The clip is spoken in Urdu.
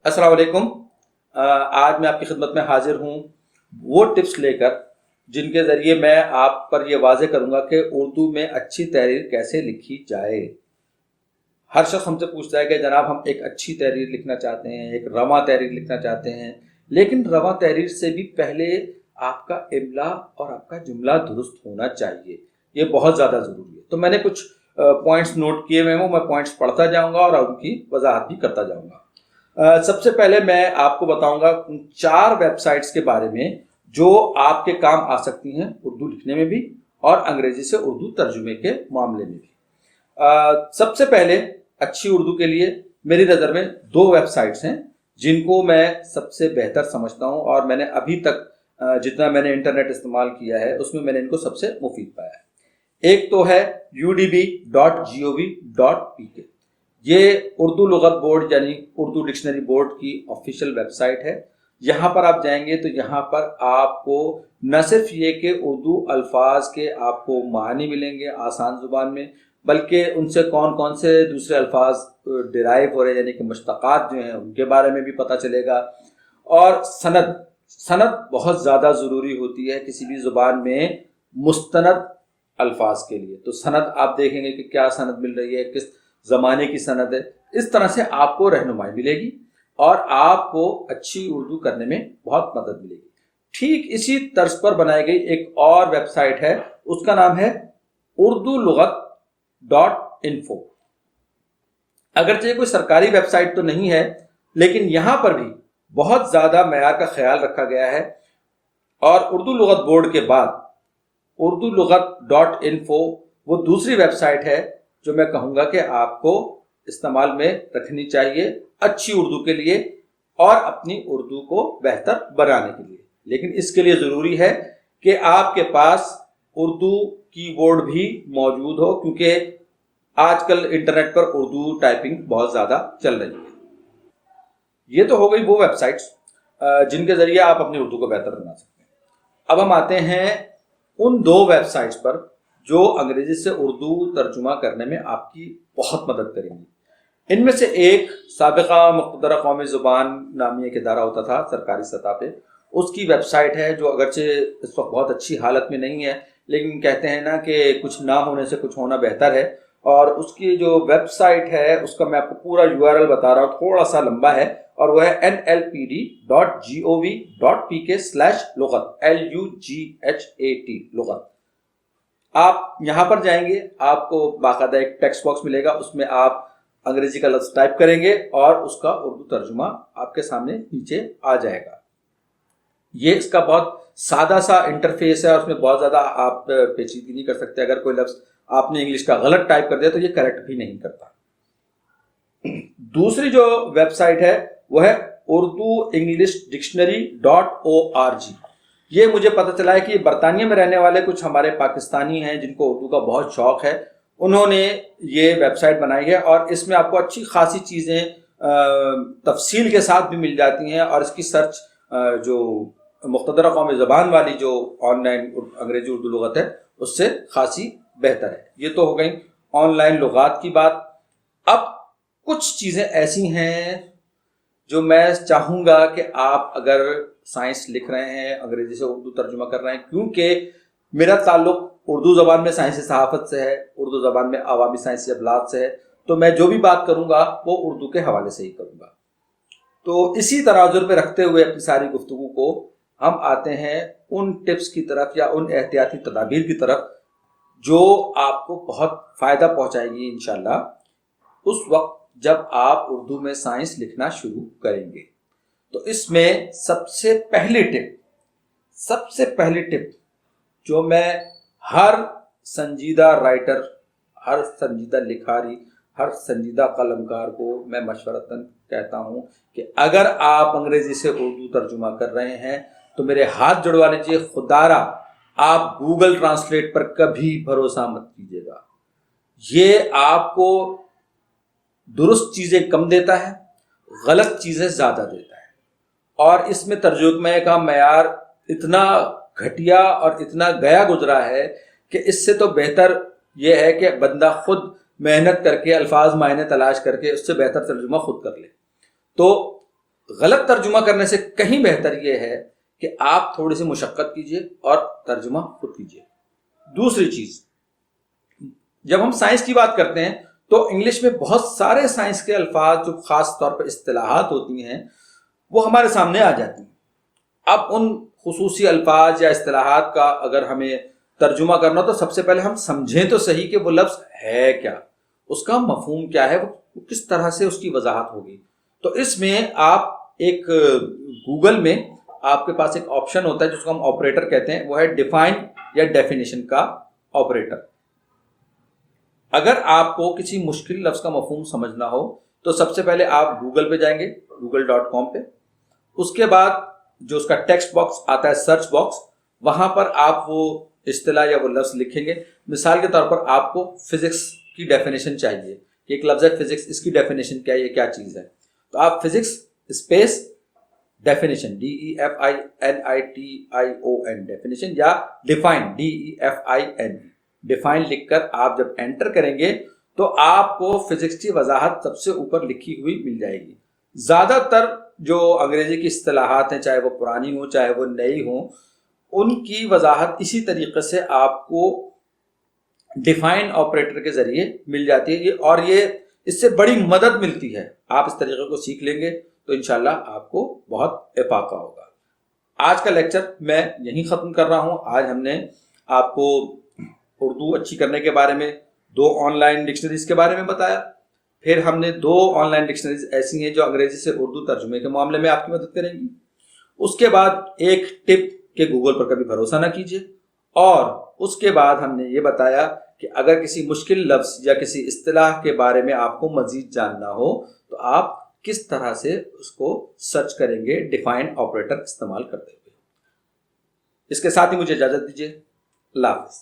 السلام علیکم۔ آج میں آپ کی خدمت میں حاضر ہوں وہ ٹپس لے کر جن کے ذریعے میں آپ پر یہ واضح کروں گا کہ اردو میں اچھی تحریر کیسے لکھی جائے۔ ہر شخص ہم سے پوچھتا ہے کہ جناب ہم ایک اچھی تحریر لکھنا چاہتے ہیں، ایک رواں تحریر لکھنا چاہتے ہیں، لیکن رواں تحریر سے بھی پہلے آپ کا املا اور آپ کا جملہ درست ہونا چاہیے، یہ بہت زیادہ ضروری ہے۔ تو میں نے کچھ پوائنٹس نوٹ کیے ہوئے ہیں، میں پوائنٹس پڑھتا جاؤں گا اور ان کی وضاحت بھی کرتا جاؤں گا۔ سب سے پہلے میں آپ کو بتاؤں گا ان 4 ویب سائٹس کے بارے میں جو آپ کے کام آ سکتی ہیں اردو لکھنے میں بھی اور انگریزی سے اردو ترجمے کے معاملے میں بھی۔ سب سے پہلے اچھی اردو کے لیے میری نظر میں 2 ویب سائٹس ہیں جن کو میں سب سے بہتر سمجھتا ہوں، اور میں نے ابھی تک جتنا میں نے انٹرنیٹ استعمال کیا ہے اس میں نے ان کو سب سے مفید پایا ہے۔ ایک تو ہے udb.gov.pk، یہ اردو لغت بورڈ یعنی اردو ڈکشنری بورڈ کی آفیشیل ویب سائٹ ہے۔ یہاں پر آپ جائیں گے تو یہاں پر آپ کو نہ صرف یہ کہ اردو الفاظ کے آپ کو معنی ملیں گے آسان زبان میں، بلکہ ان سے کون کون سے دوسرے الفاظ ڈرائیو ہو رہے ہیں یعنی کہ مشتقات جو ہیں ان کے بارے میں بھی پتہ چلے گا۔ اور سند بہت زیادہ ضروری ہوتی ہے کسی بھی زبان میں مستند الفاظ کے لیے، تو سند آپ دیکھیں گے کہ کیا سند مل رہی ہے، کس زمانے کی سند ہے، اس طرح سے آپ کو رہنمائی ملے گی اور آپ کو اچھی اردو کرنے میں بہت مدد ملے گی۔ ٹھیک اسی طرز پر بنائی گئی ایک اور ویب سائٹ ہے، اس کا نام ہے اردو لغت .info۔ اگرچہ کوئی سرکاری ویب سائٹ تو نہیں ہے، لیکن یہاں پر بھی بہت زیادہ معیار کا خیال رکھا گیا ہے، اور اردو لغت بورڈ کے بعد اردو لغت .info وہ دوسری ویب سائٹ ہے جو میں کہوں گا کہ آپ کو استعمال میں رکھنی چاہیے اچھی اردو کے لیے اور اپنی اردو کو بہتر بنانے کے لیے۔ لیکن اس کے لیے ضروری ہے کہ آپ کے پاس اردو کی بورڈ بھی موجود ہو، کیونکہ آج کل انٹرنیٹ پر اردو ٹائپنگ بہت زیادہ چل رہی ہے۔ یہ تو ہو گئی وہ ویب سائٹس جن کے ذریعے آپ اپنی اردو کو بہتر بنا سکتے ہیں۔ اب ہم آتے ہیں ان 2 ویب سائٹس پر جو انگریزی سے اردو ترجمہ کرنے میں آپ کی بہت مدد کریں گی۔ ان میں سے ایک سابقہ مقتدرہ قومی زبان نامی ایک ادارہ ہوتا تھا سرکاری سطح پہ، اس کی ویب سائٹ ہے جو اگرچہ اس وقت بہت اچھی حالت میں نہیں ہے، لیکن کہتے ہیں نا کہ کچھ نہ ہونے سے کچھ ہونا بہتر ہے، اور اس کی جو ویب سائٹ ہے اس کا میں آپ کو پورا URL بتا رہا ہوں، تھوڑا سا لمبا ہے، اور وہ ہے nlpd.gov.pk/لغت LUGHAT لغت۔ آپ یہاں پر جائیں گے، آپ کو باقاعدہ ایک ٹیکسٹ باکس ملے گا، اس میں آپ انگریزی کا لفظ ٹائپ کریں گے اور اس کا اردو ترجمہ آپ کے سامنے نیچے آ جائے گا۔ یہ اس کا بہت سادہ سا انٹرفیس ہے اور اس میں بہت زیادہ آپ پیچیدگی نہیں کر سکتے۔ اگر کوئی لفظ آپ نے انگلش کا غلط ٹائپ کر دیا تو یہ کریکٹ بھی نہیں کرتا۔ دوسری جو ویب سائٹ ہے وہ ہے اردو انگلش ڈکشنری.org۔ یہ مجھے پتہ چلا ہے کہ برطانیہ میں رہنے والے کچھ ہمارے پاکستانی ہیں جن کو اردو کا بہت شوق ہے، انہوں نے یہ ویب سائٹ بنائی ہے، اور اس میں آپ کو اچھی خاصی چیزیں تفصیل کے ساتھ بھی مل جاتی ہیں، اور اس کی سرچ جو مقتدرہ قومی زبان والی جو آن لائن انگریزی اردو لغت ہے اس سے خاصی بہتر ہے۔ یہ تو ہو گئی آن لائن لغات کی بات۔ اب کچھ چیزیں ایسی ہیں جو میں چاہوں گا کہ آپ اگر سائنس لکھ رہے ہیں، انگریزی سے اردو ترجمہ کر رہے ہیں، کیونکہ میرا تعلق اردو زبان میں سائنسی صحافت سے ہے، اردو زبان میں عوامی سائنسی ابلاغ سے ہے، تو میں جو بھی بات کروں گا وہ اردو کے حوالے سے ہی کروں گا۔ تو اسی تناظر پہ رکھتے ہوئے اپنی ساری گفتگو کو ہم آتے ہیں ان ٹپس کی طرف یا ان احتیاطی تدابیر کی طرف جو آپ کو بہت فائدہ پہنچائے گی انشاءاللہ اس وقت جب آپ اردو میں سائنس لکھنا شروع کریں گے۔ تو اس میں سب سے پہلی ٹپ جو میں ہر سنجیدہ رائٹر، ہر سنجیدہ لکھاری، ہر سنجیدہ قلمکار کو میں مشورتاً کہتا ہوں کہ اگر آپ انگریزی سے اردو ترجمہ کر رہے ہیں تو میرے ہاتھ جڑوا لیجیے، خدارا آپ گوگل ٹرانسلیٹ پر کبھی بھروسہ مت کیجیے گا۔ یہ آپ کو درست چیزیں کم دیتا ہے، غلط چیزیں زیادہ دیتا ہے، اور اس میں ترجمے کا معیار اتنا گھٹیا اور اتنا گیا گزرا ہے کہ اس سے تو بہتر یہ ہے کہ بندہ خود محنت کر کے الفاظ معنی تلاش کر کے اس سے بہتر ترجمہ خود کر لے۔ تو غلط ترجمہ کرنے سے کہیں بہتر یہ ہے کہ آپ تھوڑی سی مشقت کیجئے اور ترجمہ خود کیجئے۔ دوسری چیز، جب ہم سائنس کی بات کرتے ہیں تو انگلش میں بہت سارے سائنس کے الفاظ جو خاص طور پر اصطلاحات ہوتی ہیں وہ ہمارے سامنے آ جاتی ہیں۔ اب ان خصوصی الفاظ یا اصطلاحات کا اگر ہمیں ترجمہ کرنا تو سب سے پہلے ہم سمجھیں تو صحیح کہ وہ لفظ ہے کیا، اس کا مفہوم کیا ہے، وہ کس طرح سے اس کی وضاحت ہوگی۔ تو اس میں آپ ایک گوگل میں آپ کے پاس ایک آپشن ہوتا ہے جس کو ہم آپریٹر کہتے ہیں، وہ ہے ڈیفائن یا ڈیفینیشن کا آپریٹر۔ اگر آپ کو کسی مشکل لفظ کا مفہوم سمجھنا ہو تو سب سے پہلے آپ گوگل پہ جائیں گے، google.com پہ، اس کے بعد جو اس کا ٹیکسٹ باکس آتا ہے، سرچ باکس، وہاں پر آپ وہ اصطلاح یا وہ لفظ لکھیں گے۔ مثال کے طور پر آپ کو فزکس کی ڈیفینیشن چاہیے کہ ایک لفظ ہے فزکس، اس کی ڈیفینیشن کیا ہے، یہ کیا چیز ہے، تو آپ physics space definition DEFINITION definition یا ڈیفائن DEFIN ڈیفائن لکھ کر آپ جب انٹر کریں گے تو آپ کو فزکس کی وضاحت سب سے اوپر لکھی ہوئی مل جائے گی۔ زیادہ تر جو انگریزی کی اصطلاحات ہیں، چاہے وہ پرانی ہوں چاہے وہ نئی ہوں، ان کی وضاحت اسی طریقے سے آپ کو ڈیفائن آپریٹر کے ذریعے مل جاتی ہے، اور یہ اس سے بڑی مدد ملتی ہے۔ آپ اس طریقے کو سیکھ لیں گے تو انشاءاللہ آپ کو بہت افاقہ ہوگا۔ آج کا لیکچر میں یہیں ختم کر رہا ہوں۔ آج ہم نے آپ کو اردو اچھی کرنے کے بارے میں 2 آن لائن ڈکشنریز کے بارے میں بتایا، پھر ہم نے 2 آن لائن ڈکشنریز ایسی ہیں جو انگریزی سے اردو ترجمے کے معاملے میں آپ کی مدد کریں گی۔ اس کے بعد ایک ٹپ کہ گوگل پر کبھی بھروسہ نہ کیجیے، اور اس کے بعد ہم نے یہ بتایا کہ اگر کسی مشکل لفظ یا کسی اصطلاح کے بارے میں آپ کو مزید جاننا ہو تو آپ کس طرح سے اس کو سرچ کریں گے ڈیفائن آپریٹر استعمال کرتے ہوئے۔ اس کے ساتھ ہی مجھے اجازت دیجیے، اللہ حافظ۔